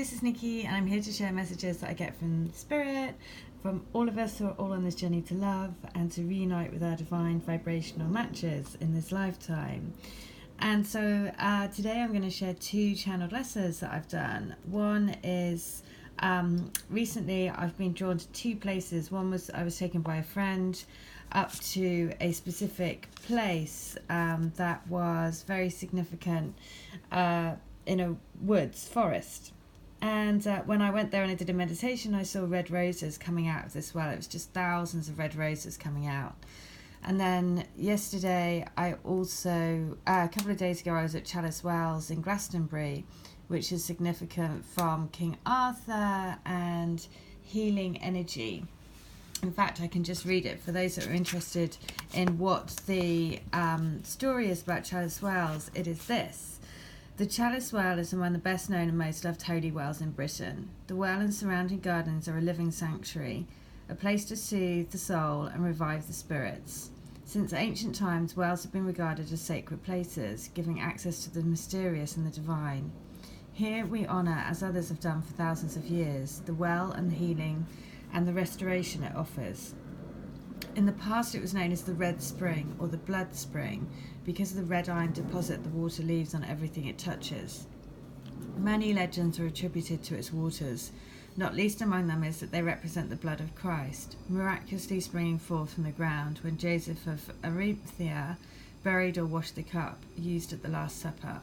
this is Nikki, and I'm here to share messages that I get from Spirit, from all of us who are all on this journey to love and to reunite with our divine vibrational matches in this lifetime. And so today I'm going to share two channeled lessons that I've done. One is recently I've been drawn to two places. One was I was taken by a friend up to a specific place that was very significant in a woods forest. And when I went there and I did a meditation, I saw red roses coming out of this well. It was just thousands of red roses coming out. And then yesterday, I also, a couple of days ago, I was at Chalice Wells in Glastonbury, which is significant from King Arthur and healing energy. In fact, I can just read it for those that are interested in what the story is about Chalice Wells. It is this. The Chalice Well is among the best known and most loved holy wells in Britain. The well and surrounding gardens are a living sanctuary, a place to soothe the soul and revive the spirits. Since ancient times, wells have been regarded as sacred places, giving access to the mysterious and the divine. Here we honour, as others have done for thousands of years, the well and the healing and the restoration it offers. In the past it was known as the Red Spring or the Blood Spring because of the red iron deposit the water leaves on everything it touches. Many legends are attributed to its waters, not least among them is that they represent the blood of Christ, miraculously springing forth from the ground when Joseph of Arimathea buried or washed the cup used at the Last Supper.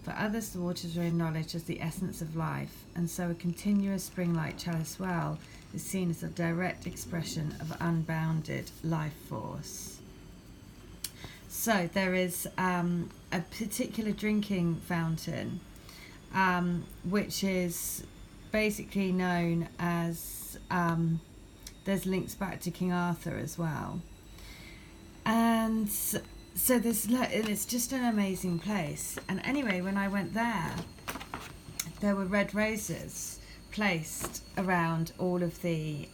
For others, the waters are acknowledged as the essence of life, and so a continuous spring-like Chalice Well is seen as a direct expression of unbounded life force. So there is a particular drinking fountain, which is basically known as, there's links back to King Arthur as well. And so it's just an amazing place. And anyway, when I went there were red roses placed around all of the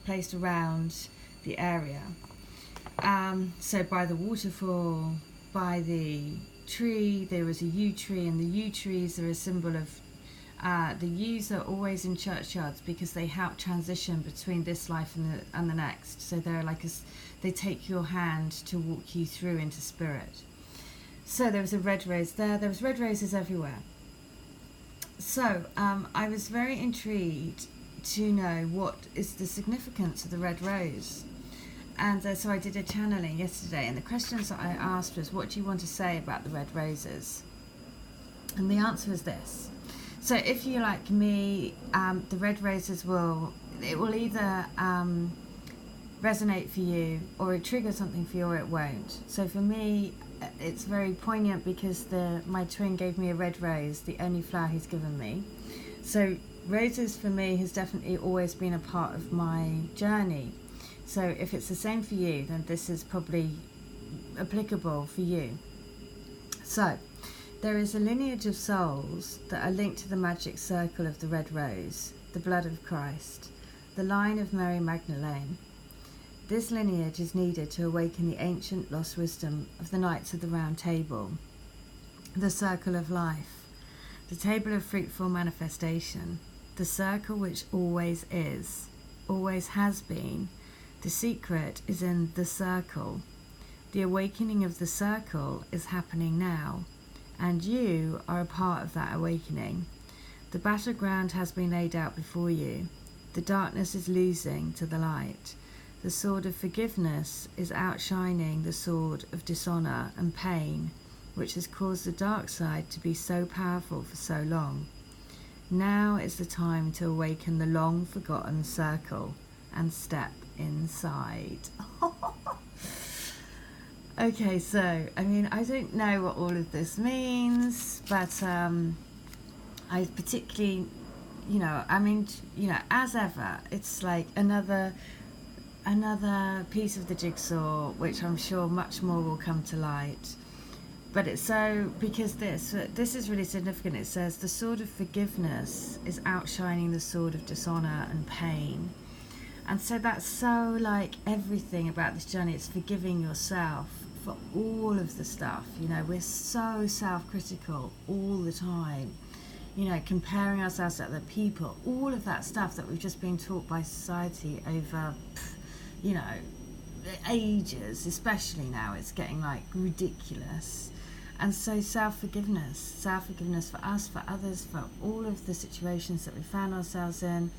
placed around the area. So by the waterfall, by the tree, there was a yew tree, and the yew trees are a symbol of the yews are always in churchyards because they help transition between this life and the next. So they're like they take your hand to walk you through into spirit. So there was a red rose there. There was red roses everywhere. So I was very intrigued to know what is the significance of the red rose. And so I did a channeling yesterday, and the questions that I asked was, what do you want to say about the red roses? And the answer is this. So if you're like me, the red roses will either resonate for you, or it triggers something for you, or it won't. So for me, it's very poignant because my twin gave me a red rose, the only flower he's given me. So roses for me has definitely always been a part of my journey. So if it's the same for you, then this is probably applicable for you. So there is a lineage of souls that are linked to the magic circle of the red rose, the blood of Christ, the line of Mary Magdalene. This lineage is needed to awaken the ancient lost wisdom of the Knights of the Round Table, the circle of life, the table of fruitful manifestation, the circle which always is, always has been. The secret is in the circle. The awakening of the circle is happening now, and you are a part of that awakening. The battleground has been laid out before you. The darkness is losing to the light. The sword of forgiveness is outshining the sword of dishonor and pain, which has caused the dark side to be so powerful for so long. Now is the time to awaken the long forgotten circle and step inside. Okay, so I mean, I don't know what all of this means, but I particularly, as ever, it's like another piece of the jigsaw, which I'm sure much more will come to light. But it's so, because this is really significant. It says the sword of forgiveness is outshining the sword of dishonor and pain. And so that's so like everything about this journey. It's forgiving yourself for all of the stuff. We're so self-critical all the time. comparing ourselves to other people, all of that stuff that we've just been taught by society over, ages, especially now, it's getting like ridiculous. And so self-forgiveness for us, for others, for all of the situations that we found ourselves in,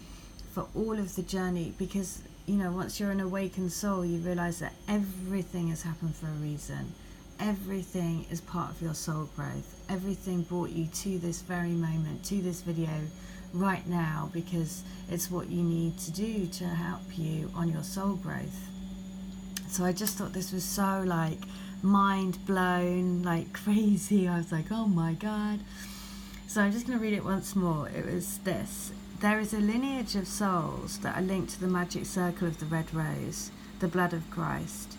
for all of the journey, because once you're an awakened soul, you realize that everything has happened for a reason. Everything is part of your soul growth. Everything brought you to this very moment, to this video right now, because it's what you need to do to help you on your soul growth. So I just thought this was so like mind blown, like crazy. I was like, oh my God. So I'm just going to read it once more. It was this: there is a lineage of souls that are linked to the magic circle of the red rose, the blood of Christ,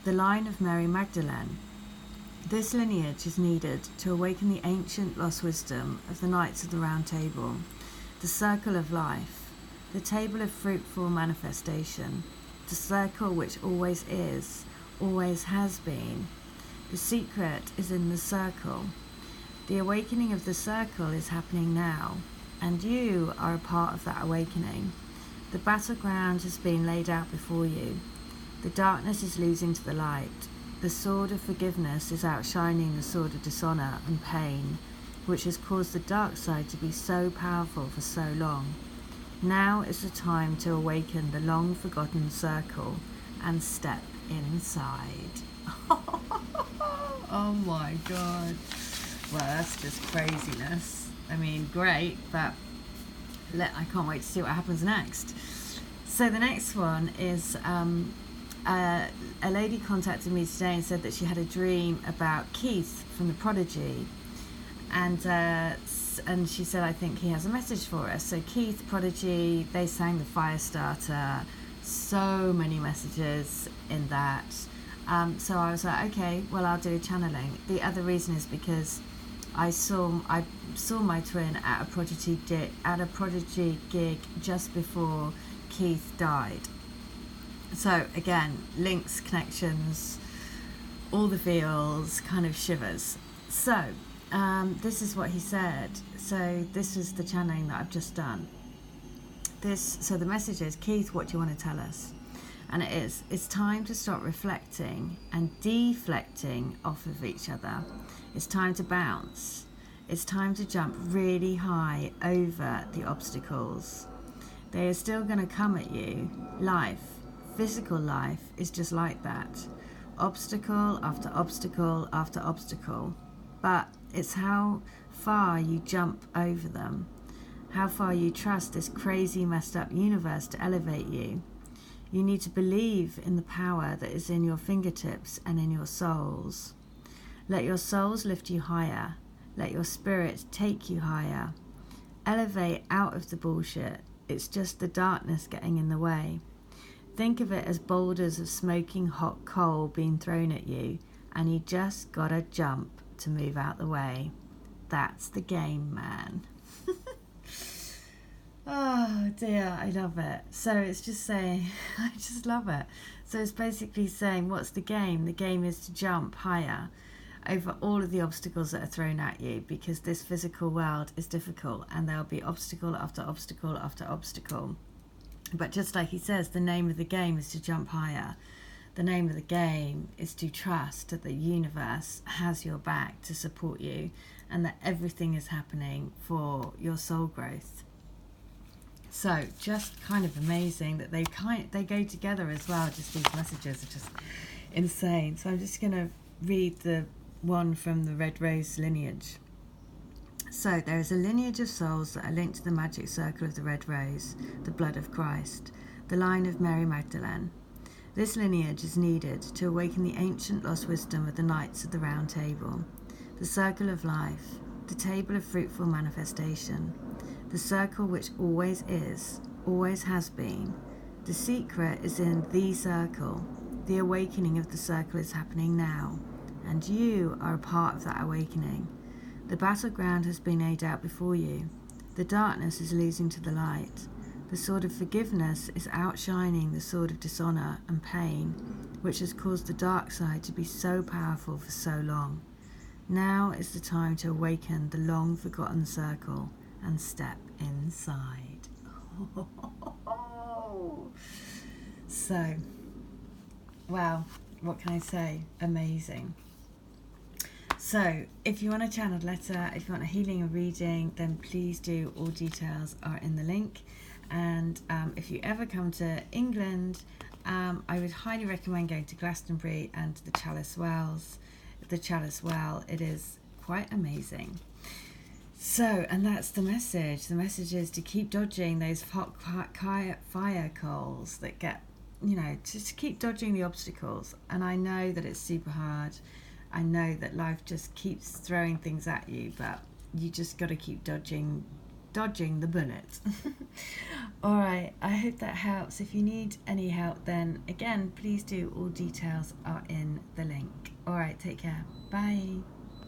the line of Mary Magdalene. This lineage is needed to awaken the ancient lost wisdom of the Knights of the Round Table, the circle of life, the table of fruitful manifestation, the circle which always is, always has been. The secret is in the circle. The awakening of the circle is happening now, and you are a part of that awakening. The battleground has been laid out before you. The darkness is losing to the light. The sword of forgiveness is outshining the sword of dishonour and pain, which has caused the dark side to be so powerful for so long. Now is the time to awaken the long-forgotten circle and step inside. Oh my God. Well, that's just craziness. I mean, great, but I can't wait to see what happens next. So the next one is a lady contacted me today and said that she had a dream about Keith from The Prodigy, and she said, I think he has a message for us. So Keith, Prodigy, they sang the Firestarter, so many messages in that. So I was like, okay, well, I'll do channeling. The other reason is because I saw my twin at a Prodigy gig just before Keith died. So again, links, connections, all the feels, kind of shivers. So this is what he said. So this is the channeling that I've just done. So the message is, Keith, what do you want to tell us? And it's time to stop reflecting and deflecting off of each other. It's time to bounce. It's time to jump really high over the obstacles. They are still going to come at you. Life, physical life, is just like that. Obstacle after obstacle after obstacle. But it's how far you jump over them. How far you trust this crazy, messed up universe to elevate you. You need to believe in the power that is in your fingertips and in your souls. Let your souls lift you higher. Let your spirit take you higher. Elevate out of the bullshit. It's just the darkness getting in the way. Think of it as boulders of smoking hot coal being thrown at you, and you just gotta jump to move out the way. That's the game, man. Oh dear, I love it. So it's just saying, I just love it. So it's basically saying, what's the game? The game is to jump higher over all of the obstacles that are thrown at you, because this physical world is difficult and there'll be obstacle after obstacle after obstacle. But just like he says, the name of the game is to jump higher. The name of the game is to trust that the universe has your back to support you, and that everything is happening for your soul growth. So just kind of amazing that they go together as well. Just these messages are just insane. So I'm just going to read the one from the Red Rose lineage. So there is a lineage of souls that are linked to the magic circle of the Red Rose, the blood of Christ, the line of Mary Magdalene. This lineage is needed to awaken the ancient lost wisdom of the Knights of the Round Table, the circle of life, the table of fruitful manifestation, the circle which always is, always has been. The secret is in the circle. The awakening of the circle is happening now, and you are a part of that awakening. The battleground has been laid out before you. The darkness is losing to the light. The sword of forgiveness is outshining the sword of dishonour and pain, which has caused the dark side to be so powerful for so long. Now is the time to awaken the long forgotten circle and step inside. So, wow, what can I say? Amazing. So, if you want a channeled letter, if you want a healing or reading, then please do. All details are in the link. And if you ever come to England, I would highly recommend going to Glastonbury and the Chalice Wells. The Chalice Well, it is quite amazing. So, and that's the message. The message is to keep dodging those hot fire coals that get, just keep dodging the obstacles. And I know that it's super hard. I know that life just keeps throwing things at you, but you just got to keep dodging the bullet. All right, I hope that helps. If you need any help, then again, please do. All details are in the link. All right, take care. Bye.